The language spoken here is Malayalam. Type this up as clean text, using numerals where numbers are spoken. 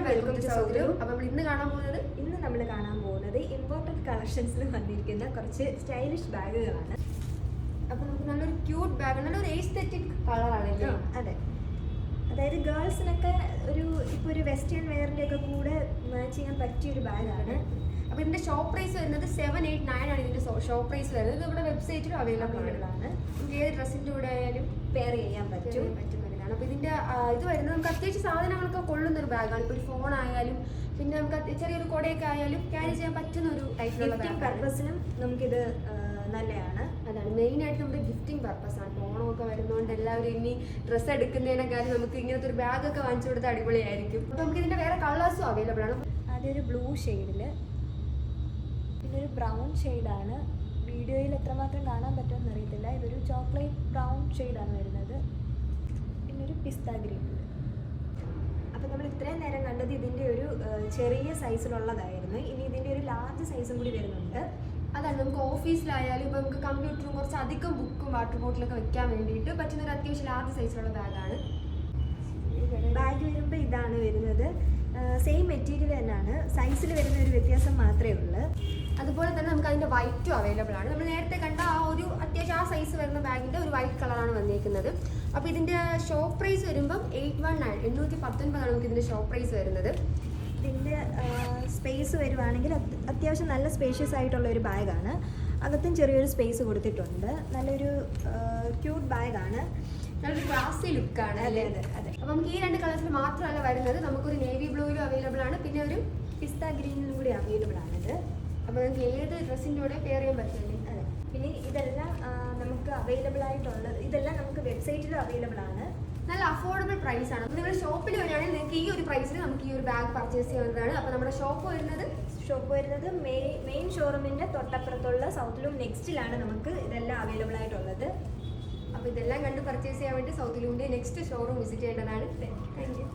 Welcome to സൗദിലും. അപ്പോൾ നമ്മൾ കാണാൻ പോകുന്നത് ഇമ്പോർട്ടൻറ്റ് കളക്ഷൻസിൽ വന്നിരിക്കുന്ന കുറച്ച് സ്റ്റൈലിഷ് ബാഗുകളാണ്. അപ്പോൾ നമുക്ക് നല്ലൊരു ക്യൂട്ട് ബാഗ്, നല്ലൊരു എസ്തെറ്റിക് കളറാണ്. അതെ, അതായത് ഗേൾസിനൊക്കെ ഇപ്പോൾ ഒരു വെസ്റ്റേൺ വെയറിൻ്റെ ഒക്കെ കൂടെ മാച്ച് ചെയ്യാൻ പറ്റിയ ഒരു ബാഗാണ്. അപ്പോൾ ഇതിൻ്റെ ഷോപ്പ് പ്രൈസ് വരുന്നത് 789 ആണ്. ഇതിൻ്റെ ഷോപ്പ് പ്രൈസ് വരുന്നത് നമ്മുടെ വെബ്സൈറ്റിലും അവൈലബിൾ ആണ്. നമുക്ക് ഏത് ഡ്രസ്സിൻ്റെ കൂടെ ആയാലും പെയർ ചെയ്യാൻ പറ്റുന്നതാണ്. അപ്പോൾ ഇതിൻ്റെ ഇത് വരുന്നത് നമുക്ക് അത്യാവശ്യം സാധനങ്ങളൊക്കെ കൊള്ളുന്നൊരു ബാഗാണ്. ഇപ്പോൾ ഒരു ഫോൺ ആയാലും പിന്നെ നമുക്ക് ചെറിയൊരു കുടയൊക്കെ ആയാലും ക്യാരി ചെയ്യാൻ പറ്റുന്ന ഒരു ടൈപ്പിലുള്ള പർപ്പസിനും നമുക്കിത് നല്ലതാണ്. അതാണ് മെയിനായിട്ട് നമ്മുടെ ഗിഫ്റ്റിംഗ് പർപ്പസാണ്. ഓണമൊക്കെ വരുന്നതുകൊണ്ട് എല്ലാവരും ഇനി ഡ്രസ്സ് എടുക്കുന്നതിനേക്കാളും നമുക്ക് ഇങ്ങനത്തെ ഒരു ബാഗൊക്കെ വാങ്ങിച്ചു കൊടുത്താൽ അടിപൊളിയായിരിക്കും. അപ്പോൾ നമുക്ക് ഇതിൻ്റെ വേറെ കളേഴ്സും അവൈലബിൾ ആണ്. ആദ്യം ഒരു ബ്ലൂ ഷെയ്ഡിൽ, പിന്നെ ഒരു ബ്രൗൺ ഷെയ്ഡാണ്. വീഡിയോയിൽ എത്രമാത്രം കാണാൻ പറ്റുമെന്ന് അറിയത്തില്ല. ഇതൊരു ചോക്ലേറ്റ് ബ്രൗൺ ഷെയ്ഡാണ് വരുന്നത്. പിന്നെ ഒരു പിസ്ത ഗ്രീനിൽ. അപ്പോൾ നമ്മൾ ഇത്രയും നേരം കണ്ടത് ഇതിൻ്റെ ഒരു ചെറിയ സൈസിലുള്ളതായിരുന്നു. ഇനി ഇതിൻ്റെ ഒരു ലാർജ് സൈസും കൂടി വരുന്നുണ്ട്. അതാണ് നമുക്ക് ഓഫീസിലായാലും ഇപ്പോൾ നമുക്ക് കമ്പ്യൂട്ടറും കുറച്ച് അധികം ബുക്കും വാട്ടർ ബോട്ടിലൊക്കെ വെക്കാൻ വേണ്ടിയിട്ട് പറ്റുന്ന ഒരു അത്യാവശ്യം ലാർജ് സൈസിലുള്ള ബാഗാണ്. ബാഗ് വരുമ്പോൾ ഇതാണ് വരുന്നത്. സെയിം മെറ്റീരിയൽ തന്നെയാണ്, സൈസിൽ വരുന്ന ഒരു വ്യത്യാസം മാത്രമേ ഉള്ളൂ. അതുപോലെ തന്നെ നമുക്ക് അതിൻ്റെ വൈറ്റും അവൈലബിൾ ആണ്. നമ്മൾ നേരത്തെ കണ്ട ആ ഒരു അത്യാവശ്യം ആ സൈസ് വരുന്ന ബാഗിൻ്റെ ഒരു വൈറ്റ് കളറാണ് വന്നിരിക്കുന്നത്. അപ്പോൾ ഇതിൻ്റെ ഷോപ്പ് പ്രൈസ് വരുമ്പം 819 നമുക്ക് ഇതിൻ്റെ ഷോപ്പ് പ്രൈസ് വരുന്നത്. ഇതിൻ്റെ സ്പേസ് വരുവാണെങ്കിൽ അത്യാവശ്യം നല്ല സ്പേഷ്യസ് ആയിട്ടുള്ള ഒരു ബാഗാണ്. അകത്തും ചെറിയൊരു സ്പേസ് കൊടുത്തിട്ടുണ്ട്. നല്ലൊരു ക്യൂട്ട് ബാഗാണ്. നല്ലൊരു ക്ലാസി ലുക്കാണ് അല്ലേ? അതെ. അപ്പോൾ നമുക്ക് ഈ രണ്ട് കളേഴ്സിൽ മാത്രമല്ല വരുന്നത്, നമുക്കൊരു നേവി ബ്ലൂയിലും അവൈലബിൾ ആണ്, പിന്നെ ഒരു പിസ്ത ഗ്രീനിലും കൂടി അവൈലബിൾ ആണിത്. അപ്പോൾ നമുക്ക് ഏത് ഡ്രസ്സിൻ്റെ കൂടെ പെയർ ചെയ്യാൻ പറ്റില്ലേ? അതെ. പിന്നെ ഇതെല്ലാം നമുക്ക് അവൈലബിൾ ആയിട്ടുള്ള, ഇതെല്ലാം നമുക്ക് വെബ്സൈറ്റിലും അവൈലബിൾ ആണ്. നല്ല അഫോർഡബിൾ പ്രൈസ് ആണ്. നിങ്ങൾ ഷോപ്പിൽ വരികയാണെങ്കിൽ നിങ്ങൾക്ക് ഈ ഒരു പ്രൈസിൽ നമുക്ക് ഈ ഒരു ബാഗ് പർച്ചേസ് ചെയ്യാവുന്നതാണ്. അപ്പോൾ നമ്മുടെ ഷോപ്പ് വരുന്നത് മെയിൻ ഷോറൂമിൻ്റെ തൊട്ടപ്പുറത്തുള്ള സൗത്ത് ലൂം നെക്സ്റ്റിലാണ് നമുക്ക് ഇതെല്ലാം അവൈലബിൾ ആയിട്ടുള്ളത്. അപ്പോൾ ഇതെല്ലാം കണ്ട് പർച്ചേസ് ചെയ്യാൻ വേണ്ടി സൗത്ത് ലൂമിൻ്റെ നെക്സ്റ്റ് ഷോറൂം വിസിറ്റ് ചെയ്യേണ്ടതാണ്. Thank you.